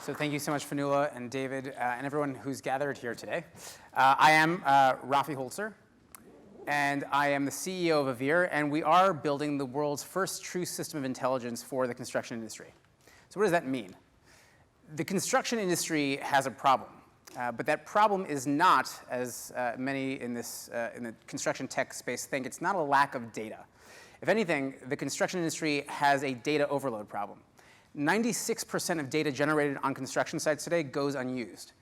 So thank you so much, Fanula and David, and everyone who's gathered here today. I am Rafi Holzer, and I am the CEO of Avir, and we are building the world's first true system of intelligence for the construction industry. So what does that mean? The construction industry has a problem, but that problem is not, as many in the construction tech space think, it's not a lack of data. If anything, the construction industry has a data overload problem. 96% of data generated on construction sites today goes unused.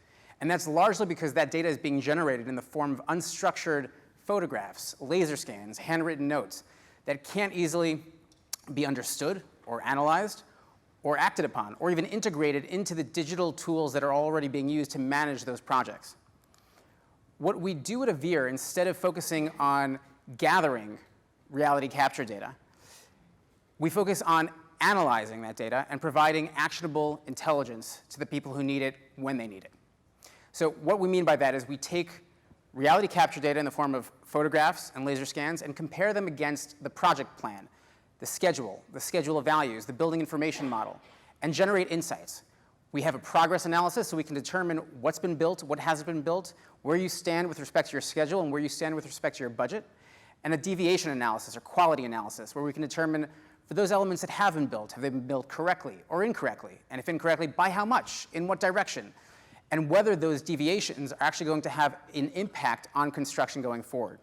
And that's largely because that data is being generated in the form of unstructured photographs, laser scans, handwritten notes that can't easily be understood or analyzed or acted upon or even integrated into the digital tools that are already being used to manage those projects. What we do at Avir, instead of focusing on gathering reality capture data, we focus on analyzing that data and providing actionable intelligence to the people who need it when they need it. So what we mean by that is we take reality capture data in the form of photographs and laser scans and compare them against the project plan, the schedule of values, the building information model, and generate insights. We have a progress analysis so we can determine what's been built, what hasn't been built, where you stand with respect to your schedule and where you stand with respect to your budget, and a deviation analysis or quality analysis where we can determine for those elements that have they been built correctly or incorrectly? And if incorrectly, by how much? In what direction? And whether those deviations are actually going to have an impact on construction going forward.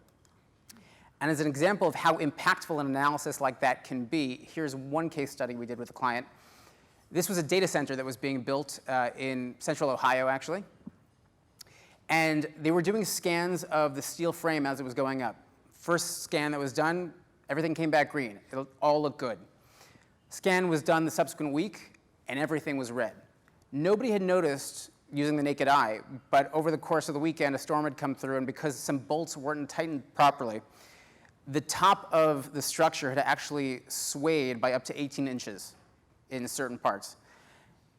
And as an example of how impactful an analysis like that can be, here's one case study we did with a client. This was a data center that was being built in central Ohio, actually. And they were doing scans of the steel frame as it was going up. First scan that was done, everything came back green. It all looked good. Scan was done the subsequent week, and everything was red. Nobody had noticed using the naked eye, but over the course of the weekend, a storm had come through, and because some bolts weren't tightened properly, the top of the structure had actually swayed by up to 18 inches in certain parts.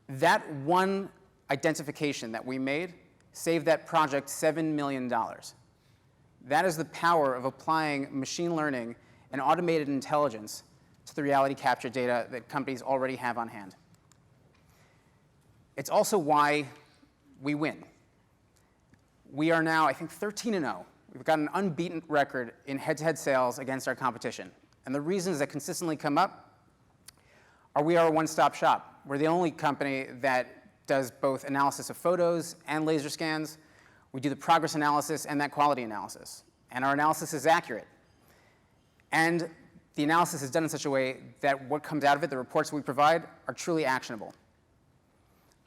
That one identification that we made saved that project $7 million. That is the power of applying machine learning and automated intelligence to the reality capture data that companies already have on hand. It's also why we win. We are now, I think, 13-0. We've got an unbeaten record in head-to-head sales against our competition. And the reasons that consistently come up are we are a one-stop shop. We're the only company that does both analysis of photos and laser scans. We do the progress analysis and that quality analysis. And our analysis is accurate. And the analysis is done in such a way that what comes out of it, the reports we provide, are truly actionable.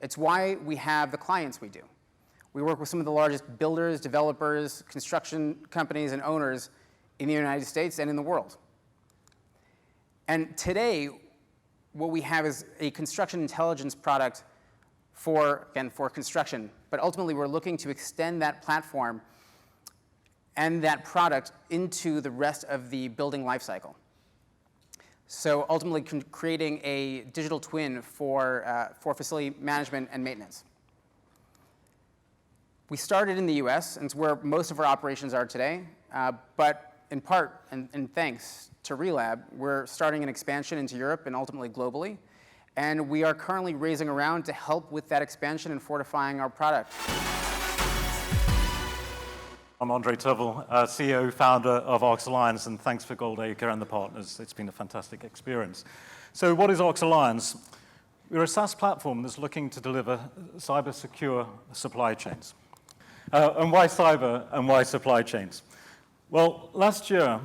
It's why we have the clients we do. We work with some of the largest builders, developers, construction companies, and owners in the United States and in the world. And today, what we have is a construction intelligence product for construction. But ultimately, we're looking to extend that platform and that product into the rest of the building lifecycle. So ultimately creating a digital twin for facility management and maintenance. We started in the US, and it's where most of our operations are today, but in part, and thanks to RElab, we're starting an expansion into Europe and ultimately globally, and we are currently raising a round to help with that expansion and fortifying our product. I'm Andre Tuvell, CEO, founder of Ox Alliance, and thanks for Goldacre and the partners. It's been a fantastic experience. So what is Ox Alliance? We're a SaaS platform that's looking to deliver cyber-secure supply chains. And why cyber and why supply chains? Well, last year,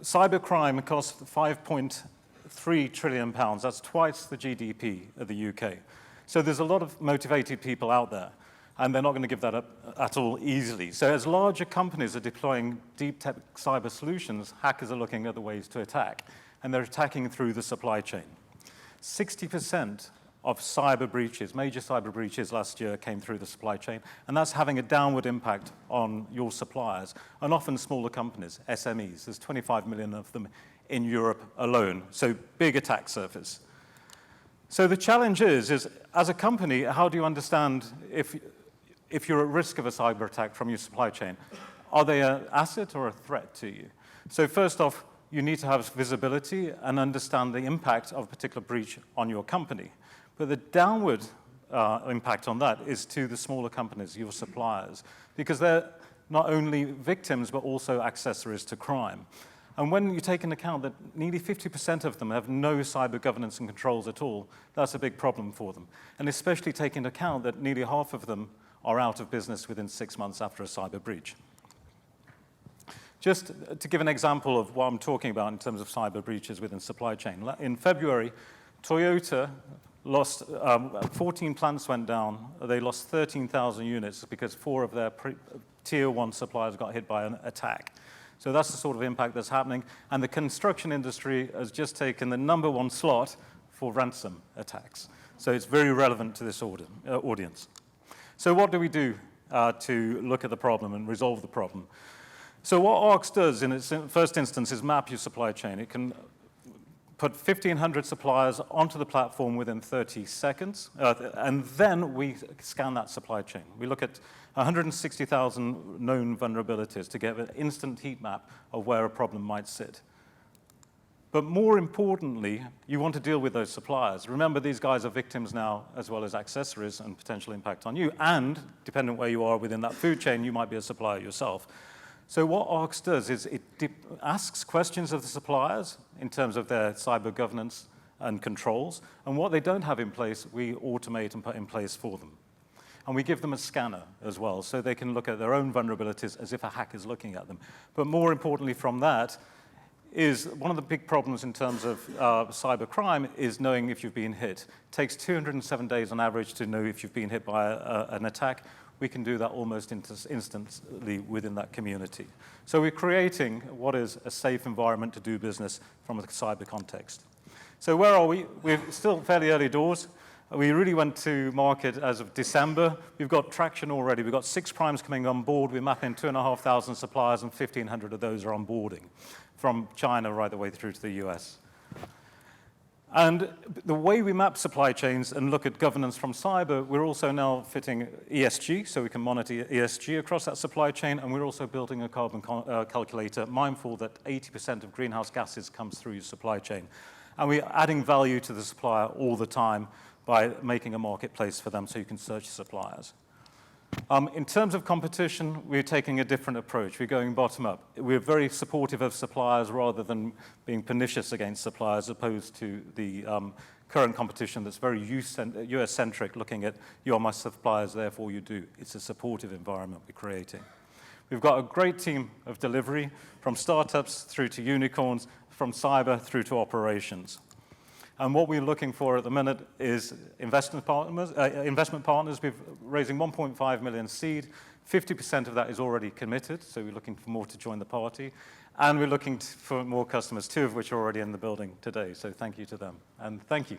cybercrime cost £5.3 trillion. That's twice the GDP of the UK. So there's a lot of motivated people out there, and they're not going to give that up at all easily. So as larger companies are deploying deep tech cyber solutions, hackers are looking at the ways to attack, and they're attacking through the supply chain. 60% of cyber breaches, major cyber breaches last year came through the supply chain, and that's having a downward impact on your suppliers, and often smaller companies, SMEs. There's 25 million of them in Europe alone, so big attack surface. So the challenge is as a company, how do you understand if you're at risk of a cyber attack from your supply chain? Are they an asset or a threat to you? So first off, you need to have visibility and understand the impact of a particular breach on your company. But the downward impact on that is to the smaller companies, your suppliers, because they're not only victims, but also accessories to crime. And when you take into account that nearly 50% of them have no cyber governance and controls at all, that's a big problem for them. And especially take into account that nearly half of them are out of business within 6 months after a cyber breach. Just to give an example of what I'm talking about in terms of cyber breaches within supply chain. In February, Toyota lost, 14 plants went down. They lost 13,000 units because 4 of their tier 1 suppliers got hit by an attack. So that's the sort of impact that's happening. And the construction industry has just taken the #1 slot for ransom attacks. So it's very relevant to this audience. So what do we do to look at the problem and resolve the problem? So what ARX does in its first instance is map your supply chain. It can put 1,500 suppliers onto the platform within 30 seconds, and then we scan that supply chain. We look at 160,000 known vulnerabilities to get an instant heat map of where a problem might sit. But more importantly, you want to deal with those suppliers. Remember, these guys are victims now as well as accessories and potential impact on you, and depending on where you are within that food chain, you might be a supplier yourself. So what ARX does is it asks questions of the suppliers in terms of their cyber governance and controls, and what they don't have in place, we automate and put in place for them. And we give them a scanner as well, so they can look at their own vulnerabilities as if a hack is looking at them. But more importantly from that is one of the big problems in terms of cyber crime is knowing if you've been hit. It takes 207 days on average to know if you've been hit by an attack. We can do that almost instantly within that community. So we're creating what is a safe environment to do business from a cyber context. So where are we? We're still fairly early doors. We really went to market as of December. We've got traction already. We've got 6 primes coming on board. We're mapping 2,500 suppliers, and 1,500 of those are onboarding from China right the way through to the US. And the way we map supply chains and look at governance from cyber, we're also now fitting ESG, so we can monitor ESG across that supply chain, and we're also building a carbon calculator, mindful that 80% of greenhouse gases comes through your supply chain. And we're adding value to the supplier all the time by making a marketplace for them so you can search suppliers. In terms of competition, we're taking a different approach. We're going bottom up. We're very supportive of suppliers rather than being pernicious against suppliers, opposed to the current competition that's very US-centric, looking at you are my suppliers, therefore you do. It's a supportive environment we're creating. We've got a great team of delivery, from startups through to unicorns, from cyber through to operations. And what we're looking for at the minute is investment partners. We're raising 1.5 million seed. 50% of that is already committed, so we're looking for more to join the party. And we're looking for more customers, 2 of which are already in the building today. So thank you to them. And thank you.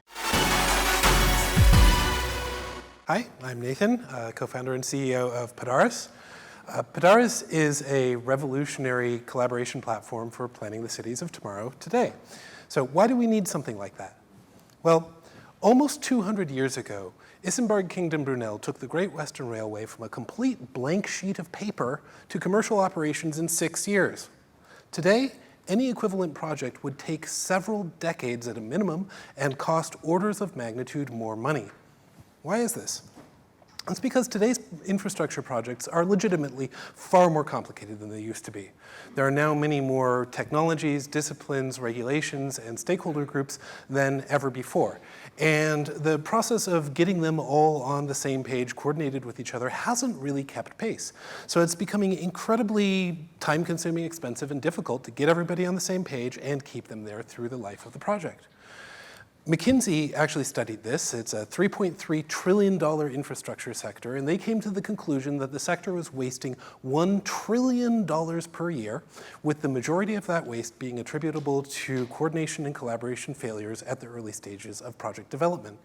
Hi, I'm Nathan, co-founder and CEO of Padaris. Padaris is a revolutionary collaboration platform for planning the cities of tomorrow today. So why do we need something like that? Well, almost 200 years ago, Isambard Kingdom Brunel took the Great Western Railway from a complete blank sheet of paper to commercial operations in 6 years. Today, any equivalent project would take several decades at a minimum and cost orders of magnitude more money. Why is this? It's because today's infrastructure projects are legitimately far more complicated than they used to be. There are now many more technologies, disciplines, regulations, and stakeholder groups than ever before. And the process of getting them all on the same page, coordinated with each other, hasn't really kept pace. So it's becoming incredibly time-consuming, expensive, and difficult to get everybody on the same page and keep them there through the life of the project. McKinsey actually studied this. It's a $3.3 trillion infrastructure sector, and they came to the conclusion that the sector was wasting $1 trillion per year, with the majority of that waste being attributable to coordination and collaboration failures at the early stages of project development.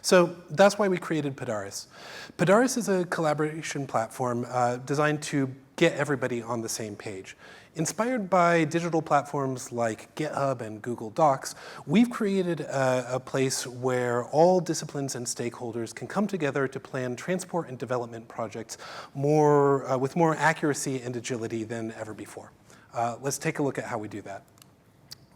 So that's why we created Padaris. Padaris is a collaboration platform designed to get everybody on the same page. Inspired by digital platforms like GitHub and Google Docs, we've created a place where all disciplines and stakeholders can come together to plan transport and development projects with more accuracy and agility than ever before. Let's take a look at how we do that.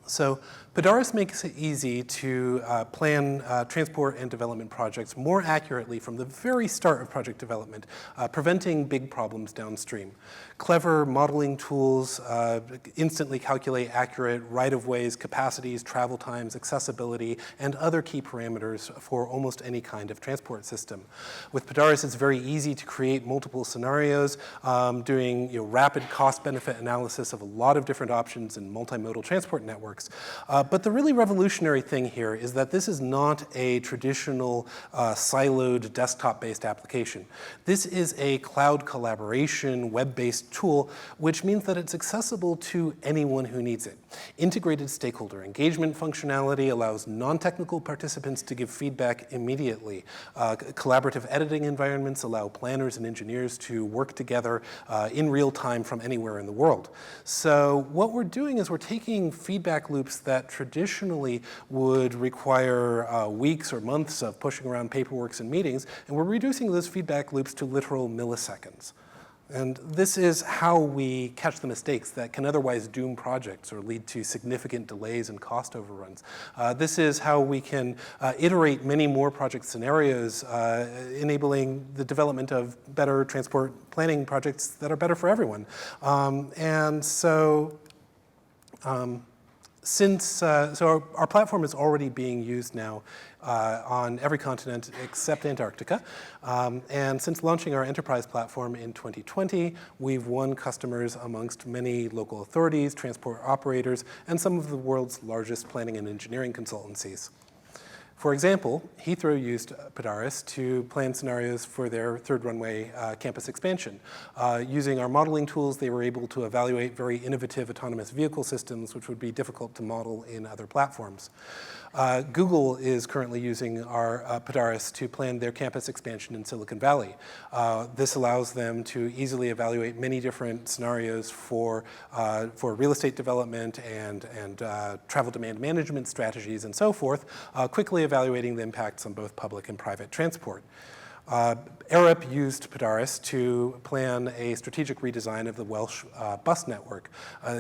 So Padaris makes it easy to plan transport and development projects more accurately from the very start of project development, preventing big problems downstream. Clever modeling tools instantly calculate accurate right-of-ways, capacities, travel times, accessibility, and other key parameters for almost any kind of transport system. With Padaris, it's very easy to create multiple scenarios, doing rapid cost-benefit analysis of a lot of different options in multimodal transport networks. But the really revolutionary thing here is that this is not a traditional siloed desktop-based application. This is a cloud collaboration, web-based tool, which means that it's accessible to anyone who needs it. Integrated stakeholder engagement functionality allows non-technical participants to give feedback immediately. Collaborative editing environments allow planners and engineers to work together in real time from anywhere in the world. So what we're doing is we're taking feedback loops that traditionally would require weeks or months of pushing around paperwork and meetings, and we're reducing those feedback loops to literal milliseconds. And this is how we catch the mistakes that can otherwise doom projects or lead to significant delays and cost overruns. This is how we can iterate many more project scenarios, enabling the development of better transport planning projects that are better for everyone. So our platform is already being used now on every continent except Antarctica. And since launching our enterprise platform in 2020, we've won customers amongst many local authorities, transport operators, and some of the world's largest planning and engineering consultancies. For example, Heathrow used Padaris to plan scenarios for their third runway campus expansion. Using our modeling tools, they were able to evaluate very innovative autonomous vehicle systems, which would be difficult to model in other platforms. Google is currently using our Padaris to plan their campus expansion in Silicon Valley. This allows them to easily evaluate many different scenarios for real estate development and travel demand management strategies and so forth, quickly evaluating the impacts on both public and private transport. RElab used Padaris to plan a strategic redesign of the Welsh bus network.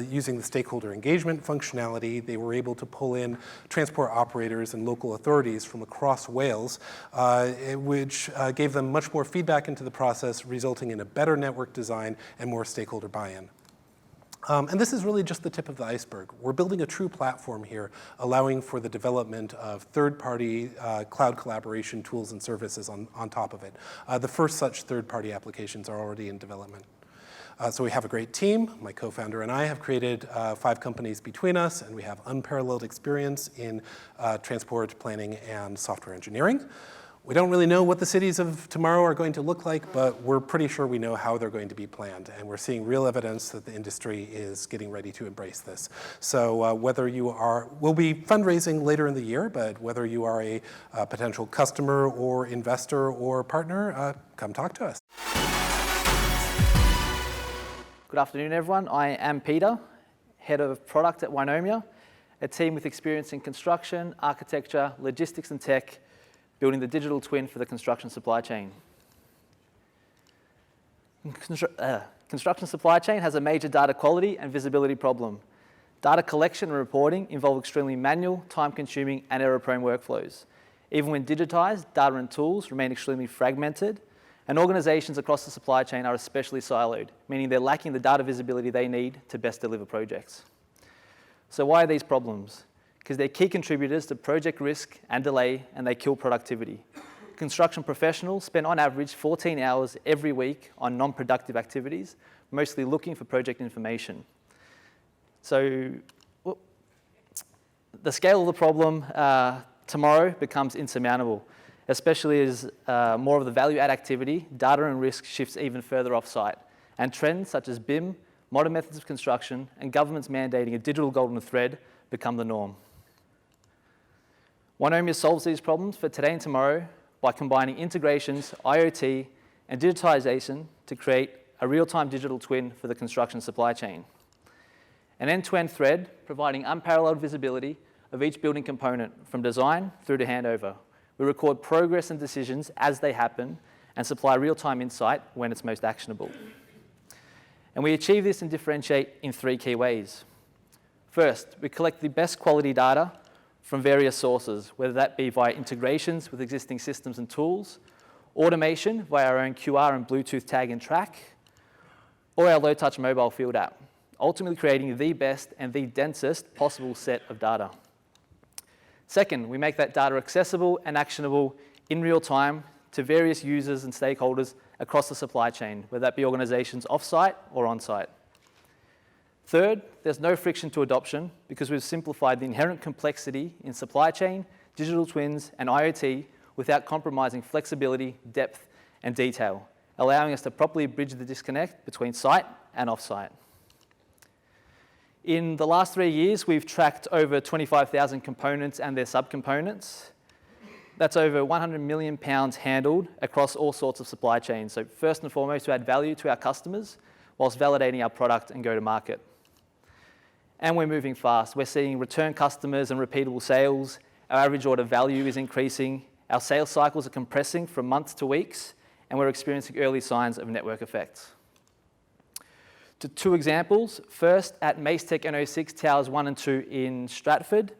Using the stakeholder engagement functionality, they were able to pull in transport operators and local authorities from across Wales, which gave them much more feedback into the process, resulting in a better network design and more stakeholder buy-in. And this is really just the tip of the iceberg. We're building a true platform here, allowing for the development of third-party cloud collaboration tools and services on top of it. The first such third-party applications are already in development. So we have a great team. My co-founder and I have created 5 companies between us, and we have unparalleled experience in transport planning and software engineering. We don't really know what the cities of tomorrow are going to look like, but we're pretty sure we know how they're going to be planned. And we're seeing real evidence that the industry is getting ready to embrace this. So we'll be fundraising later in the year, but whether you are a potential customer or investor or partner, come talk to us. Good afternoon, everyone. I am Peter, Head of Product at Wynomia, a team with experience in construction, architecture, logistics, and tech, building the digital twin for the construction supply chain. Construction supply chain has a major data quality and visibility problem. Data collection and reporting involve extremely manual, time-consuming, and error-prone workflows. Even when digitized, data and tools remain extremely fragmented, and organizations across the supply chain are especially siloed, meaning they're lacking the data visibility they need to best deliver projects. So why are these problems? Because they're key contributors to project risk and delay, and they kill productivity. Construction professionals spend on average 14 hours every week on non-productive activities, mostly looking for project information. So the scale of the problem tomorrow becomes insurmountable, especially as more of the value-add activity, data and risk shifts even further off-site, and trends such as BIM, modern methods of construction, and governments mandating a digital golden thread become the norm. Wynomia solves these problems for today and tomorrow by combining integrations, IoT, and digitization to create a real-time digital twin for the construction supply chain. An end-to-end thread providing unparalleled visibility of each building component from design through to handover. We record progress and decisions as they happen and supply real-time insight when it's most actionable. And we achieve this and differentiate in 3 key ways. First, we collect the best quality data from various sources, whether that be via integrations with existing systems and tools, automation via our own QR and Bluetooth tag and track, or our low-touch mobile field app, ultimately creating the best and the densest possible set of data. Second, we make that data accessible and actionable in real time to various users and stakeholders across the supply chain, whether that be organizations off-site or on-site. Third, there's no friction to adoption because we've simplified the inherent complexity in supply chain, digital twins, and IoT without compromising flexibility, depth, and detail, allowing us to properly bridge the disconnect between site and off-site. In the last 3 years, we've tracked over 25,000 components and their subcomponents. That's over 100 million pounds handled across all sorts of supply chains. So first and foremost, to add value to our customers whilst validating our product and go to market. And we're moving fast. We're seeing return customers and repeatable sales. Our average order value is increasing. Our sales cycles are compressing from months to weeks, and we're experiencing early signs of network effects. To 2 examples. First, at Macetech NO6 Towers 1 and 2 in Stratford,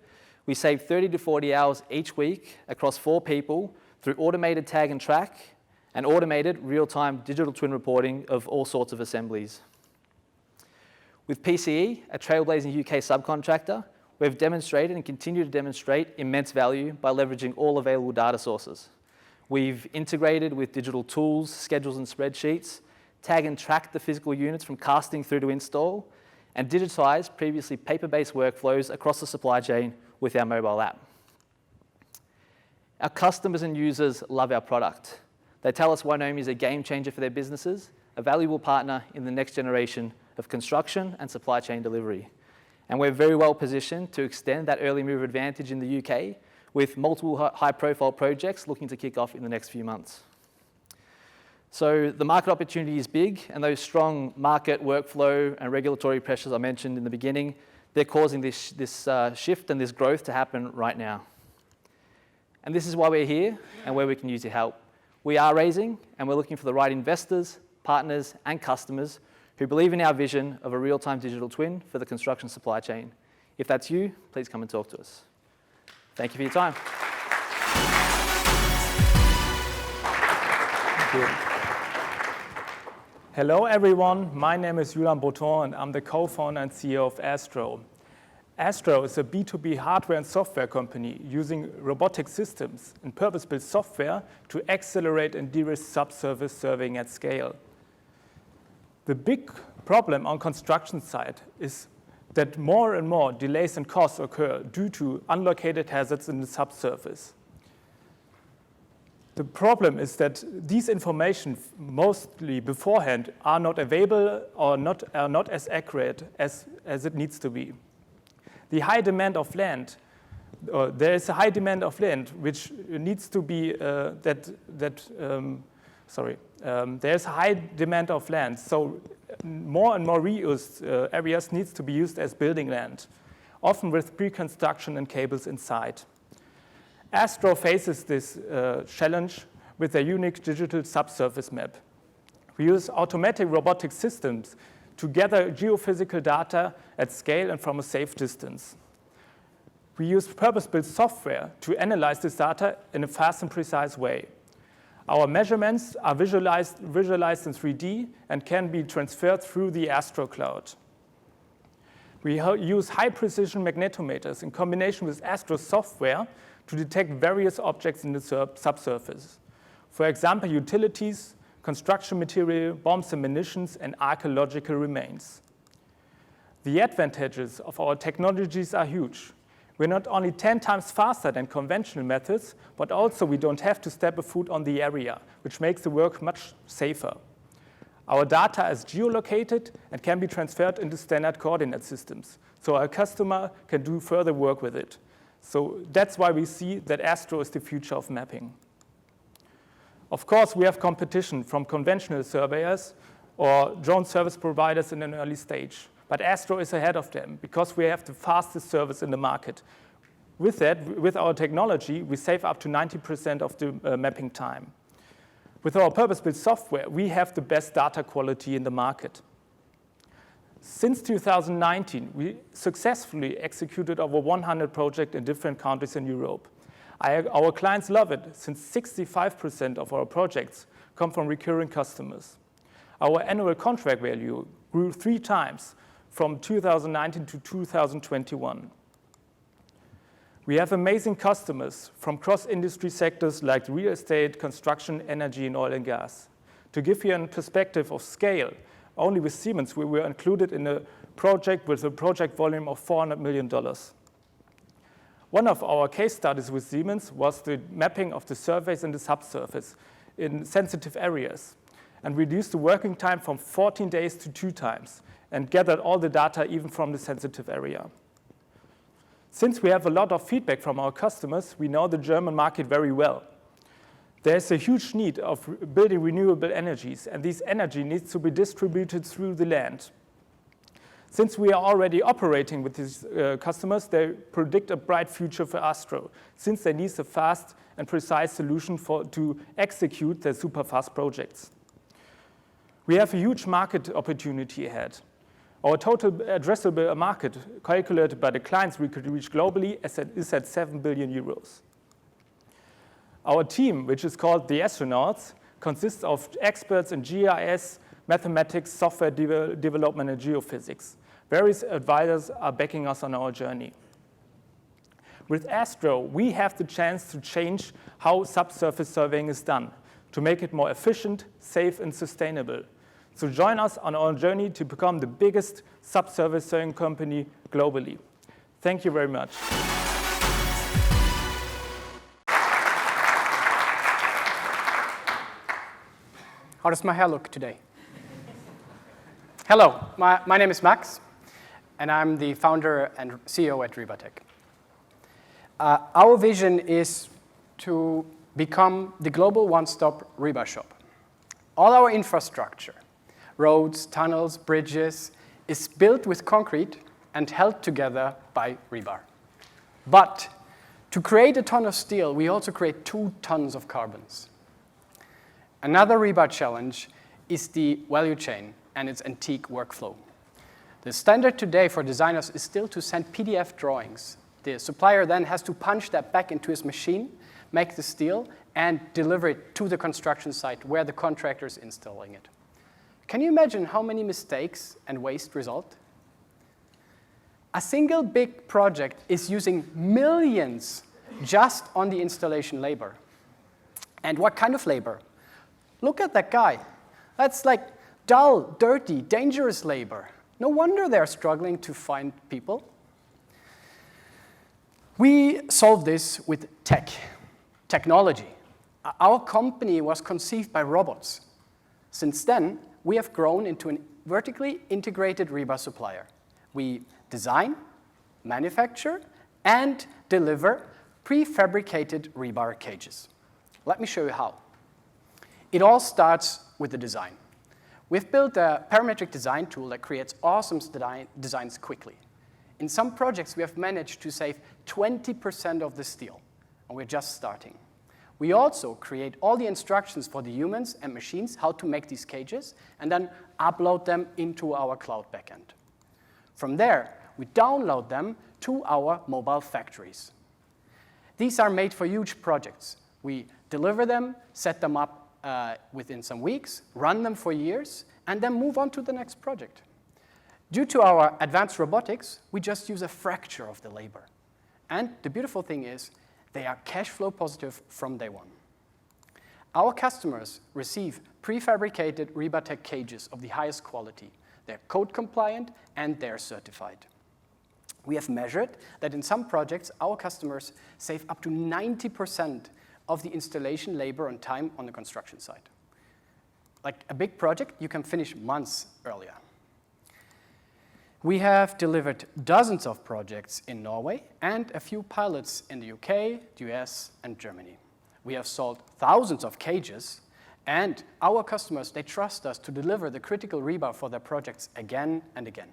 we saved 30 to 40 hours each week across 4 people through automated tag and track and automated real-time digital twin reporting of all sorts of assemblies. With PCE, a trailblazing UK subcontractor, we've demonstrated and continue to demonstrate immense value by leveraging all available data sources. We've integrated with digital tools, schedules and spreadsheets, tag and track the physical units from casting through to install, and digitized previously paper-based workflows across the supply chain with our mobile app. Our customers and users love our product. They tell us Wynomi is a game changer for their businesses, a valuable partner in the next generation of construction and supply chain delivery. And we're very well positioned to extend that early mover advantage in the UK with multiple high-profile projects looking to kick off in the next few months. So the market opportunity is big, and those strong market workflow and regulatory pressures I mentioned in the beginning, they're causing this shift and this growth to happen right now. And this is why we're here and where we can use your help. We are raising, and we're looking for the right investors, partners, and customers who believe in our vision of a real-time digital twin for the construction supply chain. If that's you, please come and talk to us. Thank you for your time. Thank you. Hello, everyone. My name is Julian Breton, and I'm the co-founder and CEO of Astro. Astro is a B2B hardware and software company using robotic systems and purpose-built software to accelerate and de-risk subsurface surveying at scale. The big problem on construction site is that more and more delays and costs occur due to unlocated hazards in the subsurface. The problem is that these information, mostly beforehand, are not available or are not as accurate as it needs to be. The high demand of land, there is a high demand of land which needs to be there's a high demand of land, so more and more reused areas needs to be used as building land, often with pre-construction and cables inside. Astro faces this challenge with a unique digital subsurface map. We use automatic robotic systems to gather geophysical data at scale and from a safe distance. We use purpose-built software to analyze this data in a fast and precise way. Our measurements are visualized in 3D and can be transferred through the Astro cloud. We use high-precision magnetometers in combination with Astro software to detect various objects in the subsurface. For example, utilities, construction material, bombs and munitions, and archaeological remains. The advantages of our technologies are huge. We're not only 10 times faster than conventional methods, but also we don't have to step a foot on the area, which makes the work much safer. Our data is geolocated and can be transferred into standard coordinate systems, so our customer can do further work with it. So that's why we see that Astro is the future of mapping. Of course, we have competition from conventional surveyors or drone service providers in an early stage. But Astro is ahead of them because we have the fastest service in the market. With that, with our technology, we save up to 90% of the mapping time. With our purpose-built software, we have the best data quality in the market. Since 2019, we successfully executed over 100 projects in different countries in Europe. Our clients love it, since 65% of our projects come from recurring customers. Our annual contract value grew 3 times from 2019 to 2021. We have amazing customers from cross-industry sectors like real estate, construction, energy, and oil and gas. To give you a perspective of scale, only with Siemens, we were included in a project with a project volume of $400 million. One of our case studies with Siemens was the mapping of the surface and the subsurface in sensitive areas, and reduced the working time from 14 days to 2 times, and gathered all the data even from the sensitive area. Since we have a lot of feedback from our customers, we know the German market very well. There's a huge need of building renewable energies, and this energy needs to be distributed through the land. Since we are already operating with these customers, they predict a bright future for Astro, since they need a fast and precise solution to execute their super fast projects. We have a huge market opportunity ahead. Our total addressable market, calculated by the clients we could reach globally, is at 7 billion euros. Our team, which is called the Astronauts, consists of experts in GIS, mathematics, software development, and geophysics. Various advisors are backing us on our journey. With Astro, we have the chance to change how subsurface surveying is done, to make it more efficient, safe, and sustainable. So join us on our journey to become the biggest subsurface surveying company globally. Thank you very much. How does my hair look today? Hello, my name is Max, and I'm the founder and CEO at REbTech. Our vision is to become the global one-stop rebar shop. All our infrastructure, roads, tunnels, bridges, is built with concrete and held together by rebar. But to create a ton of steel, we also create 2 tons of carbons. Another rebar challenge is the value chain and its antique workflow. The standard today for designers is still to send PDF drawings. The supplier then has to punch that back into his machine, make the steel, and deliver it to the construction site where the contractor is installing it. Can you imagine how many mistakes and waste result? A single big project is using millions just on the installation labor. And what kind of labor? Look at that guy. That's like dull, dirty, dangerous labor. No wonder they're struggling to find people. We solve this with technology. Our company was conceived by robots. Since then, we have grown into a vertically integrated rebar supplier. We design, manufacture, and deliver prefabricated rebar cages. Let me show you how. It all starts with the design. We've built a parametric design tool that creates awesome designs quickly. In some projects, we have managed to save 20% of the steel, and we're just starting. We also create all the instructions for the humans and machines how to make these cages, and then upload them into our cloud backend. From there, we download them to our mobile factories. These are made for huge projects. We deliver them, set them up within some weeks, run them for years, and then move on to the next project. Due to our advanced robotics, we just use a fraction of the labor. And the beautiful thing is, they are cash flow positive from day one. Our customers receive prefabricated REbTech cages of the highest quality. They're code compliant and they're certified. We have measured that in some projects, our customers save up to 90% of the installation labor and time on the construction site. Like a big project, you can finish months earlier. We have delivered dozens of projects in Norway and a few pilots in the UK, the US, and Germany. We have sold thousands of cages, and our customers, they trust us to deliver the critical rebar for their projects again and again.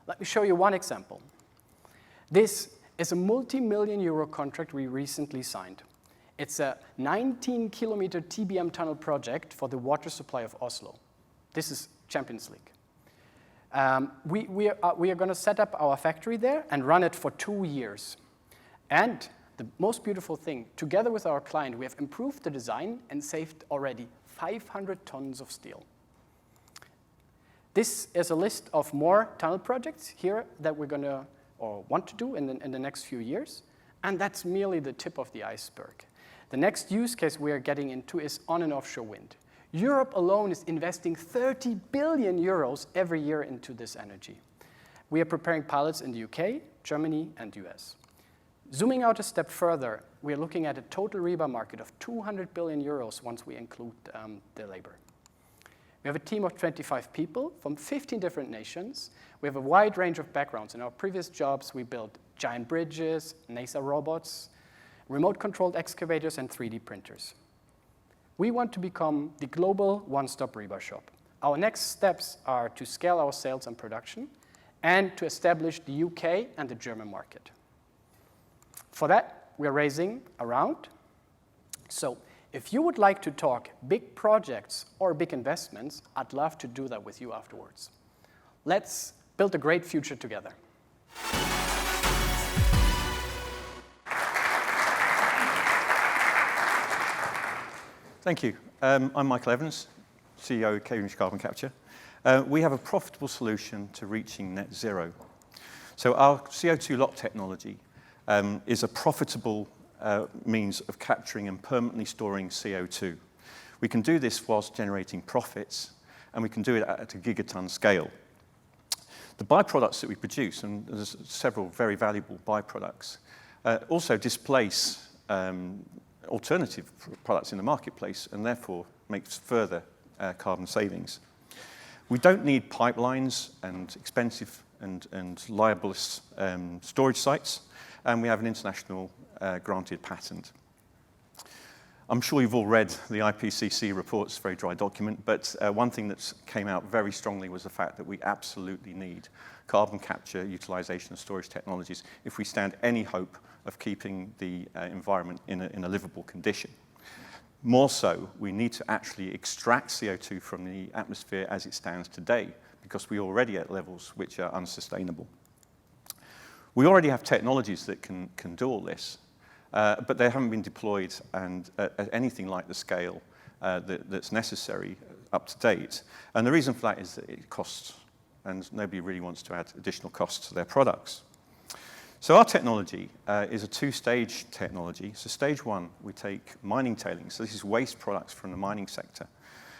Let me show you one example. This is a multi-million euro contract we recently signed. It's a 19-kilometer TBM tunnel project for the water supply of Oslo. This is Champions League. We are going to set up our factory there and run it for 2 years. And the most beautiful thing, together with our client, we have improved the design and saved already 500 tons of steel. This is a list of more tunnel projects here that we're going to or want to do in the next few years. And that's merely the tip of the iceberg. The next use case we are getting into is on and offshore wind. Europe alone is investing 30 billion euros every year into this energy. We are preparing pilots in the UK, Germany, and US. Zooming out a step further, we are looking at a total rebar market of 200 billion euros once we include the labor. We have a team of 25 people from 15 different nations. We have a wide range of backgrounds. In our previous jobs, we built giant bridges, NASA robots, remote-controlled excavators, and 3D printers. We want to become the global one-stop rebar shop. Our next steps are to scale our sales and production and to establish the UK and the German market. For that, we are raising a round. So if you would like to talk big projects or big investments, I'd love to do that with you afterwards. Let's build a great future together. Thank you. I'm Michael Evans, CEO of Cambridge Carbon Capture. We have a profitable solution to reaching net zero. So our CO2 lock technology is a profitable means of capturing and permanently storing CO2. We can do this whilst generating profits, and we can do it at a gigaton scale. The byproducts that we produce, and there's several very valuable byproducts, also displace alternative products in the marketplace and therefore makes further carbon savings. We don't need pipelines and expensive and libelous storage sites, and we have an international granted patent. I'm sure you've all read the IPCC report's very dry document, but one thing that came out very strongly was the fact that we absolutely need carbon capture, utilization, and storage technologies if we stand any hope of keeping the environment in a livable condition. More so, we need to actually extract CO2 from the atmosphere as it stands today, because we're already at levels which are unsustainable. We already have technologies that can do all this, but they haven't been deployed and at anything like the scale that's necessary up to date. And the reason for that is that it costs, and nobody really wants to add additional costs to their products. So our technology is a two-stage technology. So stage one, we take mining tailings. So this is waste products from the mining sector.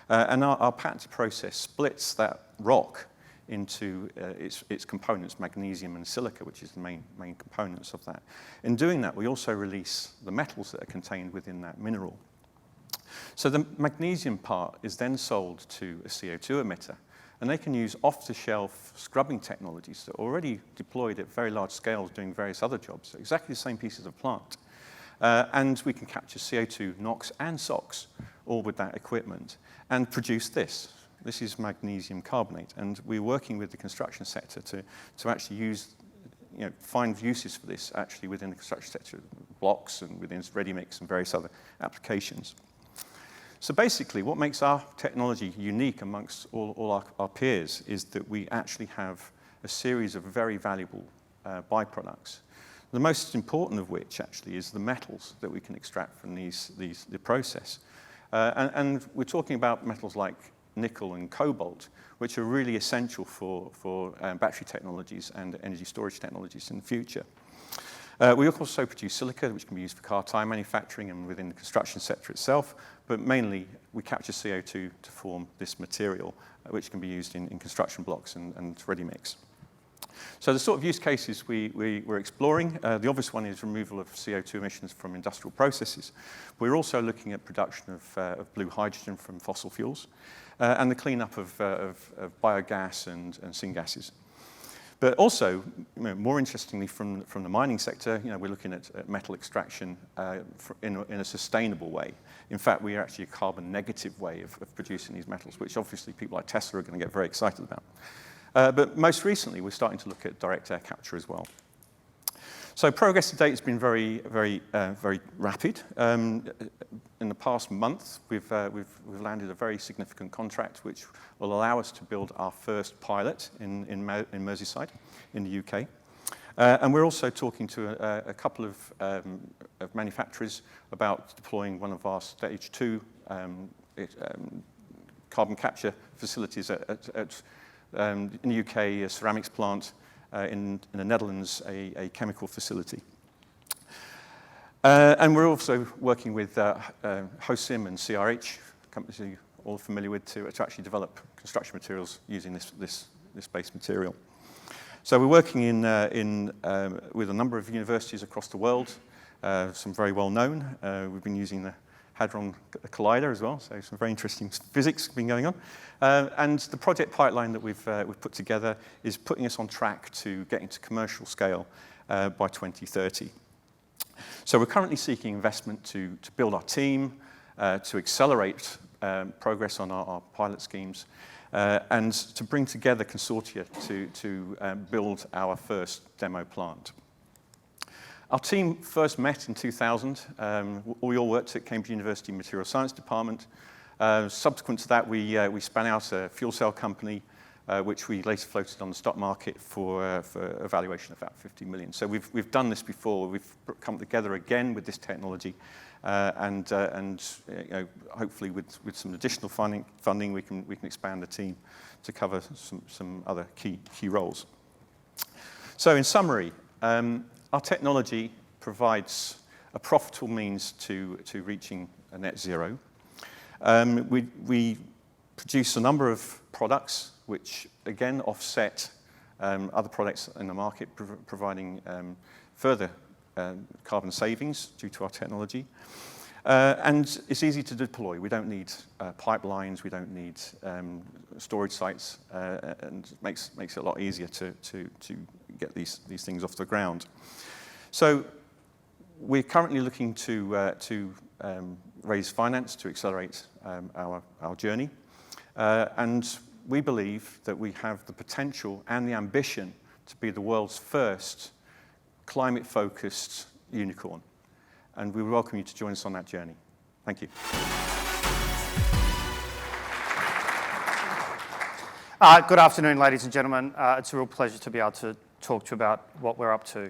And our patented process splits that rock into its components, magnesium and silica, which is the main components of that. In doing that, we also release the metals that are contained within that mineral. So the magnesium part is then sold to a CO2 emitter, and they can use off-the-shelf scrubbing technologies that are already deployed at very large scales doing various other jobs, exactly the same pieces of plant. And we can capture CO2, NOx, and SOx, all with that equipment, and produce this. This is magnesium carbonate, and we're working with the construction sector to actually use, find uses for this actually within the construction sector, blocks and within ready-mix and various other applications. So basically, what makes our technology unique amongst all our peers is that we actually have a series of very valuable byproducts. The most important of which actually is the metals that we can extract from the process. And we're talking about metals like nickel and cobalt, which are really essential for battery technologies and energy storage technologies in the future. We also produce silica, which can be used for car tire manufacturing and within the construction sector itself, but mainly we capture CO2 to form this material, which can be used in construction blocks and ready-mix. So the sort of use cases we're exploring, the obvious one is removal of CO2 emissions from industrial processes. We're also looking at production of blue hydrogen from fossil fuels and the cleanup of biogas and syngases. But also, more interestingly, from the mining sector, we're looking at metal extraction in a sustainable way. In fact, we are actually a carbon negative way of producing these metals, which obviously people like Tesla are going to get very excited about. But most recently, we're starting to look at direct air capture as well. So progress to date has been very rapid. In the past month, we've landed a very significant contract which will allow us to build our first pilot in Merseyside in the UK. And we're also talking to a couple of manufacturers about deploying one of our stage 2 carbon capture facilities in the UK, a ceramics plant, in the Netherlands, a chemical facility. And we're also working with HOSIM and CRH, companies you're all familiar with, to actually develop construction materials using this base material. So we're working with a number of universities across the world, some very well known. We've been using the Hadron Collider as well, so some very interesting physics been going on. And the project pipeline that we've put together is putting us on track to get into commercial scale by 2030. So we're currently seeking investment to build our team, to accelerate progress on our pilot schemes, and to bring together consortia to build our first demo plant. Our team first met in 2000. We all worked at Cambridge University Material Science Department. Subsequent to that, we spun out a fuel cell company, which we later floated on the stock market for a valuation of about 50 million. So we've done this before. We've come together again with this technology, and you know, hopefully with some additional funding, we can expand the team to cover some other key roles. So in summary, our technology provides a profitable means to reaching a net zero. We produce a number of products which, again, offset other products in the market, providing further carbon savings due to our technology. And it's easy to deploy. We don't need pipelines. We don't need storage sites, and it makes it a lot easier to get these things off the ground. So we're currently looking to raise finance to accelerate our journey. And we believe that we have the potential and the ambition to be the world's first climate-focused unicorn. And we welcome you to join us on that journey. Thank you. Good afternoon, ladies and gentlemen. It's a real pleasure to be able to talk to you about what we're up to.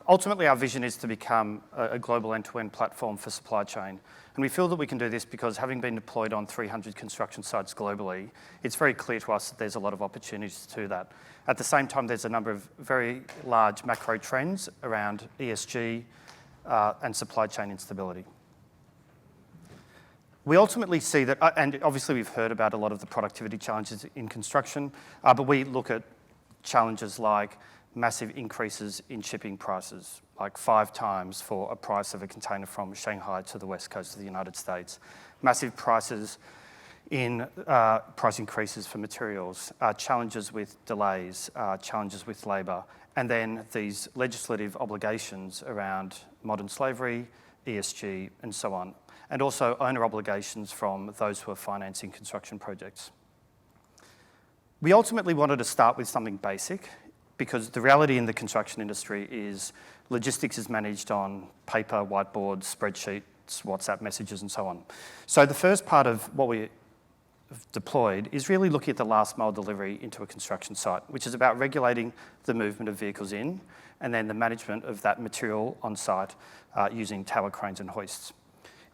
Ultimately, our vision is to become a global end-to-end platform for supply chain. And we feel that we can do this because, having been deployed on 300 construction sites globally, it's very clear to us that there's a lot of opportunities to do that. At the same time, there's a number of very large macro trends around ESG and supply chain instability. We ultimately see that, and obviously we've heard about a lot of the productivity challenges in construction, but we look at challenges like massive increases in shipping prices, like 5 times for a price of a container from Shanghai to the west coast of the United States. Massive price increases for materials, challenges with delays, challenges with labour, and then these legislative obligations around modern slavery, ESG, and so on, and also owner obligations from those who are financing construction projects. We ultimately wanted to start with something basic, because the reality in the construction industry is logistics is managed on paper, whiteboards, spreadsheets, WhatsApp messages, and so on. So the first part of what we have deployed is really looking at the last mile delivery into a construction site, which is about regulating the movement of vehicles in, and then the management of that material on site using tower cranes and hoists.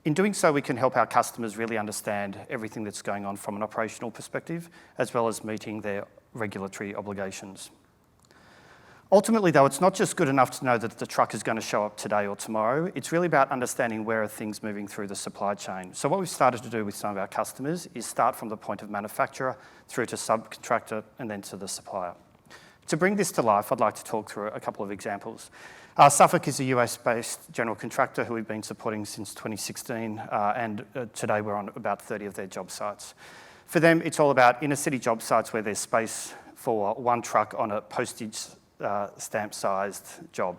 In doing so, we can help our customers really understand everything that's going on from an operational perspective, as well as meeting their regulatory obligations. Ultimately, though, it's not just good enough to know that the truck is going to show up today or tomorrow. It's really about understanding where are things moving through the supply chain. So what we've started to do with some of our customers is start from the point of manufacturer through to subcontractor and then to the supplier. To bring this to life, I'd like to talk through a couple of examples. Suffolk is a US-based general contractor who we've been supporting since 2016, and today we're on about 30 of their job sites. For them, it's all about inner-city job sites where there's space for one truck on a postage stamp-sized job.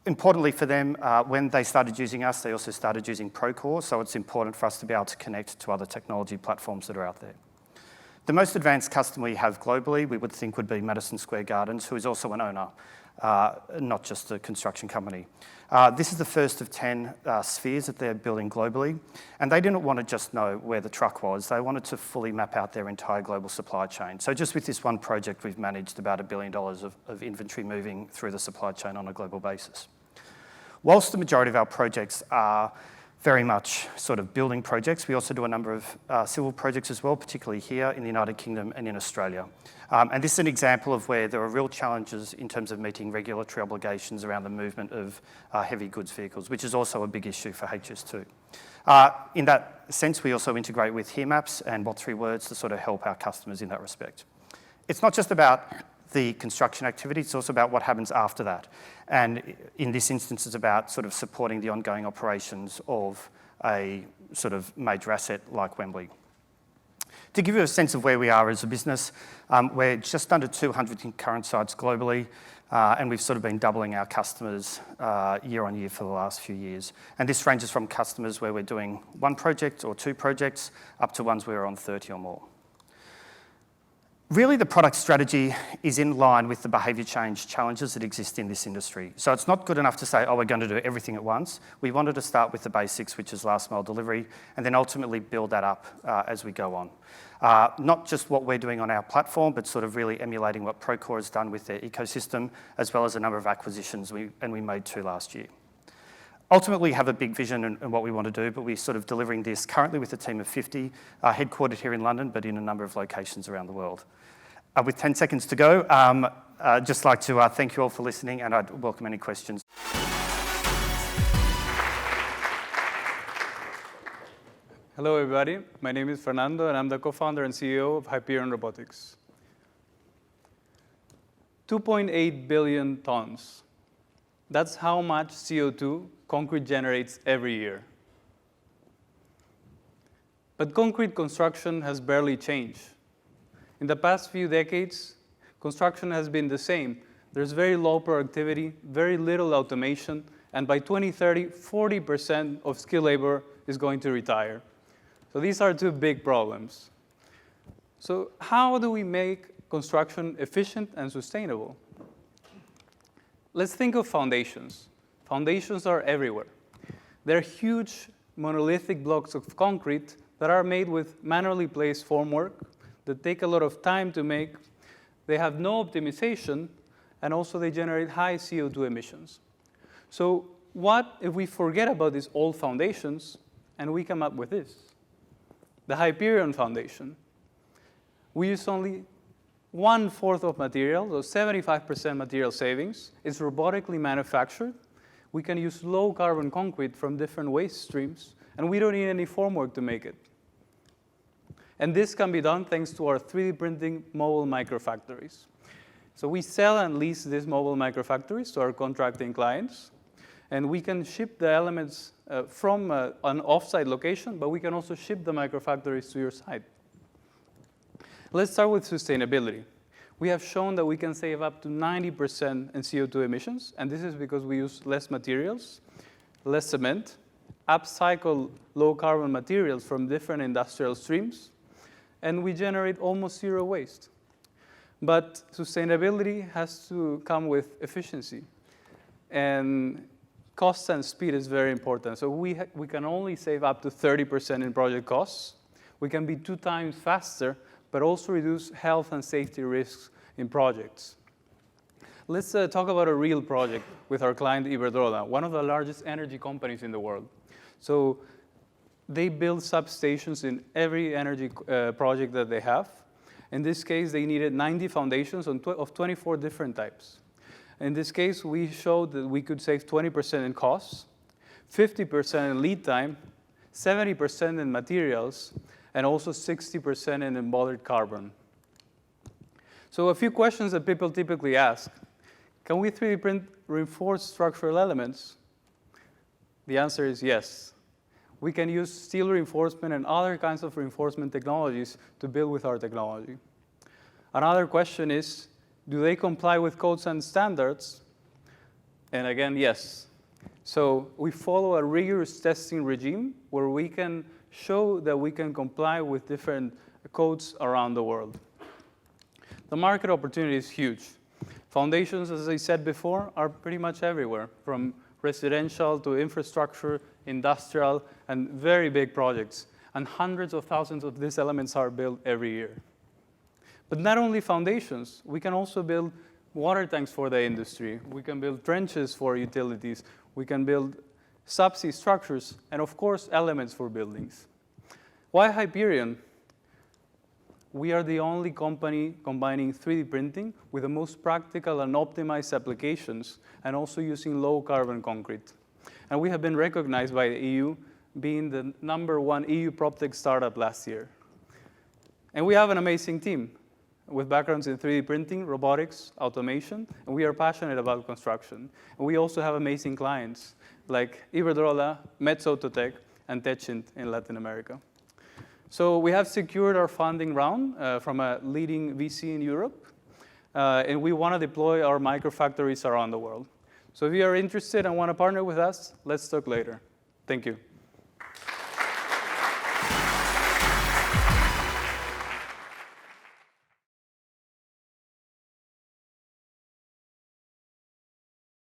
Importantly for them, when they started using us, they also started using Procore, so it's important for us to be able to connect to other technology platforms that are out there. The most advanced customer we have globally, we would think would be Madison Square Gardens, who is also an owner, not just a construction company. This is the first of 10 spheres that they're building globally, and they didn't want to just know where the truck was. They wanted to fully map out their entire global supply chain. So just with this one project, we've managed about $1 billion of inventory moving through the supply chain on a global basis. Whilst the majority of our projects are very much sort of building projects, we also do a number of civil projects as well, particularly here in the United Kingdom and in Australia. And this is an example of where there are real challenges in terms of meeting regulatory obligations around the movement of heavy goods vehicles, which is also a big issue for HS2. In that sense, we also integrate with here maps and What3Words to sort of help our customers in that respect. It's not just about the construction activity, it's also about what happens after that. And in this instance, it's about sort of supporting the ongoing operations of a sort of major asset like Wembley. To give you a sense of where we are as a business, we're just under 200 current sites globally, and we've sort of been doubling our customers year on year for the last few years. And this ranges from customers where we're doing 1 project or 2 projects, up to ones where we're on 30 or more. Really, the product strategy is in line with the behaviour change challenges that exist in this industry. So it's not good enough to say, oh, we're going to do everything at once. We wanted to start with the basics, which is last mile delivery, and then ultimately build that up as we go on. Not just what we're doing on our platform, but sort of really emulating what Procore has done with their ecosystem, as well as a number of acquisitions, and we made 2 last year. Ultimately, we have a big vision in what we want to do, but we're sort of delivering this currently with a team of 50, headquartered here in London, but in a number of locations around the world. With 10 seconds to go, I'd just like to thank you all for listening, and I'd welcome any questions. Hello, everybody. My name is Fernando, and I'm the co-founder and CEO of Hyperion Robotics. 2.8 billion tons. That's how much CO2 concrete generates every year. But concrete construction has barely changed. In the past few decades, construction has been the same. There's very low productivity, very little automation, and by 2030, 40% of skilled labor is going to retire. So these are 2 big problems. So how do we make construction efficient and sustainable? Let's think of foundations. Foundations are everywhere. They're huge monolithic blocks of concrete that are made with manually placed formwork that take a lot of time to make. They have no optimization, and also they generate high CO2 emissions. So what if we forget about these old foundations and we come up with this? The Hyperion Foundation. We use only 1/4 of material, so 75% material savings. It's robotically manufactured. We can use low carbon concrete from different waste streams, and we don't need any formwork to make it. And this can be done thanks to our 3D printing mobile microfactories. So we sell and lease these mobile microfactories to our contracting clients, and we can ship the elements from an off-site location, but we can also ship the microfactories to your site. Let's start with sustainability. We have shown that we can save up to 90% in CO2 emissions, and this is because we use less materials, less cement, upcycle low-carbon materials from different industrial streams, and we generate almost 0 waste. But sustainability has to come with efficiency, and cost and speed is very important. So we can only save up to 30% in project costs. We can be 2 times faster, but also reduce health and safety risks in projects. Let's talk about a real project with our client Iberdrola, one of the largest energy companies in the world. So they build substations in every energy project that they have. In this case, they needed 90 foundations of 24 different types. In this case, we showed that we could save 20% in costs, 50% in lead time, 70% in materials, and also 60% in embodied carbon. So a few questions that people typically ask. Can we 3D print reinforced structural elements? The answer is yes. We can use steel reinforcement and other kinds of reinforcement technologies to build with our technology. Another question is, do they comply with codes and standards? And again, yes. So we follow a rigorous testing regime where we can show that we can comply with different codes around the world. The market opportunity is huge. Foundations, as I said before, are pretty much everywhere, from residential to infrastructure, industrial, and very big projects. And hundreds of thousands of these elements are built every year. But not only foundations, we can also build water tanks for the industry. We can build trenches for utilities. We can build subsea structures, and of course, elements for buildings. Why Hyperion? We are the only company combining 3D printing with the most practical and optimized applications, and also using low-carbon concrete. And we have been recognized by the EU, being the #1 EU PropTech startup last year. And we have an amazing team with backgrounds in 3D printing, robotics, automation, and we are passionate about construction. And we also have amazing clients like Iberdrola, Metso Autotech, and Techint in Latin America. So we have secured our funding round from a leading VC in Europe, and we want to deploy our microfactories around the world. So if you are interested and want to partner with us, let's talk later. Thank you.